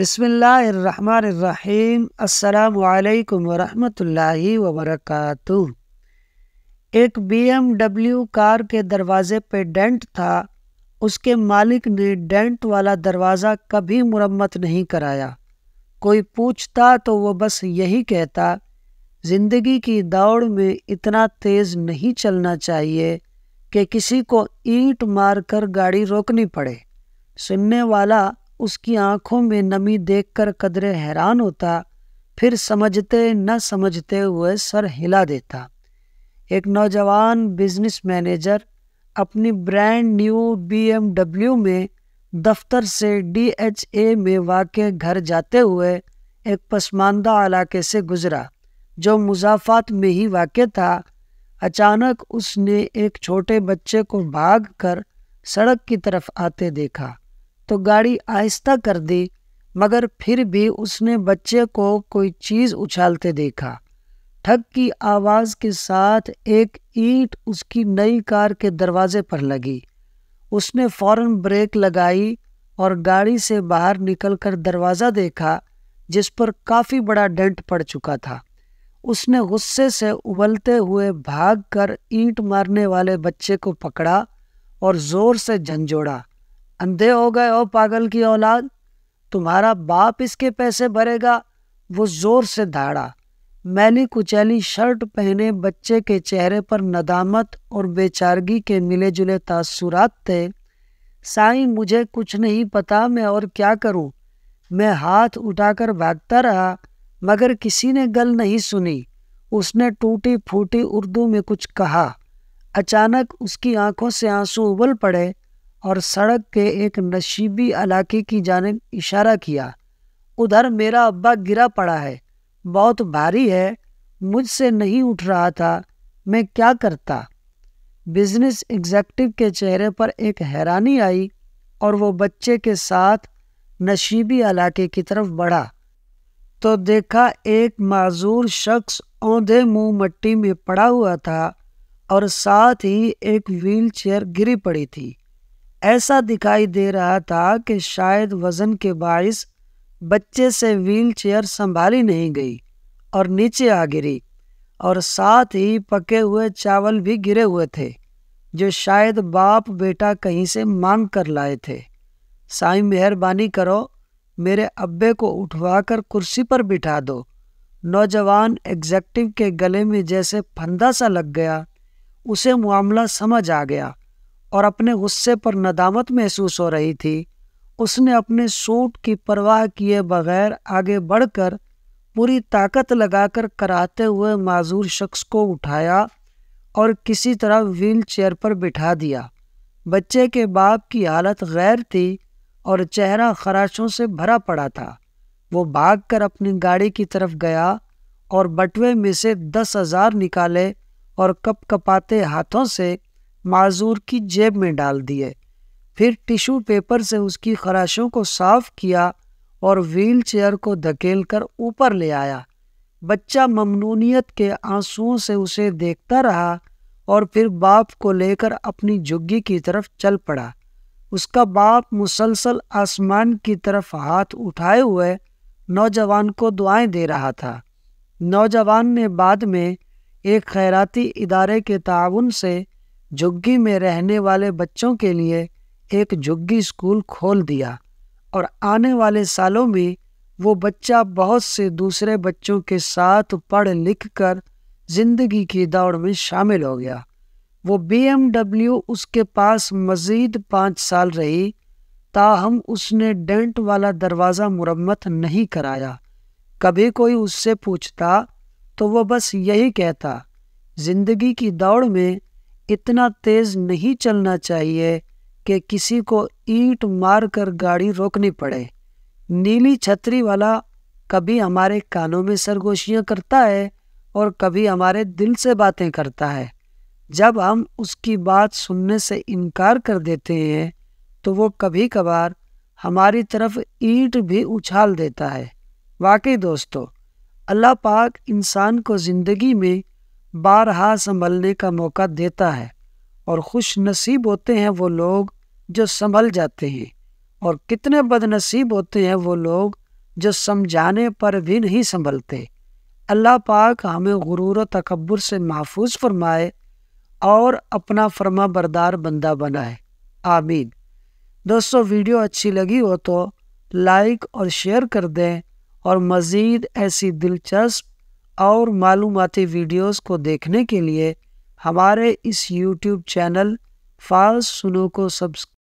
بسم اللہ الرحمن الرحیم۔ السلام علیکم ورحمۃ اللہ وبرکاتہ۔ ایک BMW کار کے دروازے پہ ڈینٹ تھا۔ اس کے مالک نے ڈینٹ والا دروازہ کبھی مرمت نہیں کرایا۔ کوئی پوچھتا تو وہ بس یہی کہتا، زندگی کی دوڑ میں اتنا تیز نہیں چلنا چاہیے کہ کسی کو اینٹ مار کر گاڑی روکنی پڑے۔ سننے والا اس کی آنکھوں میں نمی دیکھ کر قدرے حیران ہوتا، پھر سمجھتے نہ سمجھتے ہوئے سر ہلا دیتا۔ ایک نوجوان بزنس مینیجر اپنی برانڈ نیو BMW میں دفتر سے DHA میں واقع گھر جاتے ہوئے ایک پسماندہ علاقے سے گزرا جو مضافات میں ہی واقع تھا۔ اچانک اس نے ایک چھوٹے بچے کو بھاگ کر سڑک کی طرف آتے دیکھا تو گاڑی آہستہ کر دی، مگر پھر بھی اس نے بچے کو کوئی چیز اچھالتے دیکھا۔ ٹھک کی آواز کے ساتھ ایک اینٹ اس کی نئی کار کے دروازے پر لگی۔ اس نے فوراً بریک لگائی اور گاڑی سے باہر نکل کر دروازہ دیکھا جس پر کافی بڑا ڈینٹ پڑ چکا تھا۔ اس نے غصے سے ابلتے ہوئے بھاگ کر اینٹ مارنے والے بچے کو پکڑا اور زور سے جھنجھوڑا، اندھے ہو گئے ہو پاگل کی اولاد، تمہارا باپ اس کے پیسے بھرے گا؟ وہ زور سے دھاڑا۔ میلی کچیلی شرٹ پہنے بچے کے چہرے پر ندامت اور بے چارگی کے ملے جلے تاثرات تھے۔ سائیں مجھے کچھ نہیں پتا، میں اور کیا کروں؟ میں ہاتھ اٹھا کر بھاگتا رہا مگر کسی نے گل نہیں سنی۔ اس نے ٹوٹی پھوٹی اردو میں کچھ کہا۔ اچانک اس کی آنکھوں سے آنسو ابل پڑے اور سڑک کے ایک نشیبی علاقے کی جانب اشارہ کیا۔ ادھر میرا ابا گرا پڑا ہے، بہت بھاری ہے، مجھ سے نہیں اٹھ رہا تھا، میں کیا کرتا؟ بزنس ایگزیکٹو کے چہرے پر ایک حیرانی آئی اور وہ بچے کے ساتھ نشیبی علاقے کی طرف بڑھا تو دیکھا ایک معذور شخص اوندھے منہ مٹی میں پڑا ہوا تھا اور ساتھ ہی ایک وہیل چیئر گری پڑی تھی۔ ایسا دکھائی دے رہا تھا کہ شاید وزن کے باعث بچے سے وہیل چیئر سنبھالی نہیں گئی اور نیچے آ گری، اور ساتھ ہی پکے ہوئے چاول بھی گرے ہوئے تھے جو شاید باپ بیٹا کہیں سے مانگ کر لائے تھے۔ سائیں مہربانی کرو، میرے ابے کو اٹھوا کر کرسی پر بٹھا دو۔ نوجوان ایگزیکٹو کے گلے میں جیسے پھندا سا لگ گیا۔ اسے معاملہ سمجھ آ گیا اور اپنے غصے پر ندامت محسوس ہو رہی تھی۔ اس نے اپنے سوٹ کی پرواہ کیے بغیر آگے بڑھ کر پوری طاقت لگا کر کراہتے ہوئے معذور شخص کو اٹھایا اور کسی طرح وہیل چیئر پر بٹھا دیا۔ بچے کے باپ کی حالت غیر تھی اور چہرہ خراشوں سے بھرا پڑا تھا۔ وہ بھاگ کر اپنی گاڑی کی طرف گیا اور بٹوے میں سے 10,000 نکالے اور کپ کپاتے ہاتھوں سے معذور کی جیب میں ڈال دیے۔ پھر ٹیشو پیپر سے اس کی خراشوں کو صاف کیا اور وہیل چیئر کو دھکیل کر اوپر لے آیا۔ بچہ ممنونیت کے آنسوؤں سے اسے دیکھتا رہا اور پھر باپ کو لے کر اپنی جھگی کی طرف چل پڑا۔ اس کا باپ مسلسل آسمان کی طرف ہاتھ اٹھائے ہوئے نوجوان کو دعائیں دے رہا تھا۔ نوجوان نے بعد میں ایک خیراتی ادارے کے تعاون سے جھگی میں رہنے والے بچوں کے لیے ایک جھگی اسکول کھول دیا، اور آنے والے سالوں میں وہ بچہ بہت سے دوسرے بچوں کے ساتھ پڑھ لکھ کر زندگی کی دوڑ میں شامل ہو گیا۔ وہ BMW اس کے پاس مزید 5 سال رہی، تاہم اس نے ڈینٹ والا دروازہ مرمت نہیں کرایا۔ کبھی کوئی اس سے پوچھتا تو وہ بس یہی کہتا، زندگی کی دوڑ میں اتنا تیز نہیں چلنا چاہیے کہ کسی کو اینٹ مار کر گاڑی روکنی پڑے۔ نیلی چھتری والا کبھی ہمارے کانوں میں سرگوشیاں کرتا ہے اور کبھی ہمارے دل سے باتیں کرتا ہے۔ جب ہم اس کی بات سننے سے انکار کر دیتے ہیں تو وہ کبھی کبھار ہماری طرف اینٹ بھی اچھال دیتا ہے۔ واقعی دوستو، اللہ پاک انسان کو زندگی میں بارہا سنبھلنے کا موقع دیتا ہے، اور خوش نصیب ہوتے ہیں وہ لوگ جو سنبھل جاتے ہیں، اور کتنے بد نصیب ہوتے ہیں وہ لوگ جو سمجھانے پر بھی نہیں سنبھلتے۔ اللہ پاک ہمیں غرور و تکبر سے محفوظ فرمائے اور اپنا فرما بردار بندہ بنائے، آمین۔ دوستو، ویڈیو اچھی لگی ہو تو لائک اور شیئر کر دیں، اور مزید ایسی دلچسپ اور معلوماتی ویڈیوز کو دیکھنے کے لیے ہمارے اس یوٹیوب چینل فالس سنو کو سبسکرائب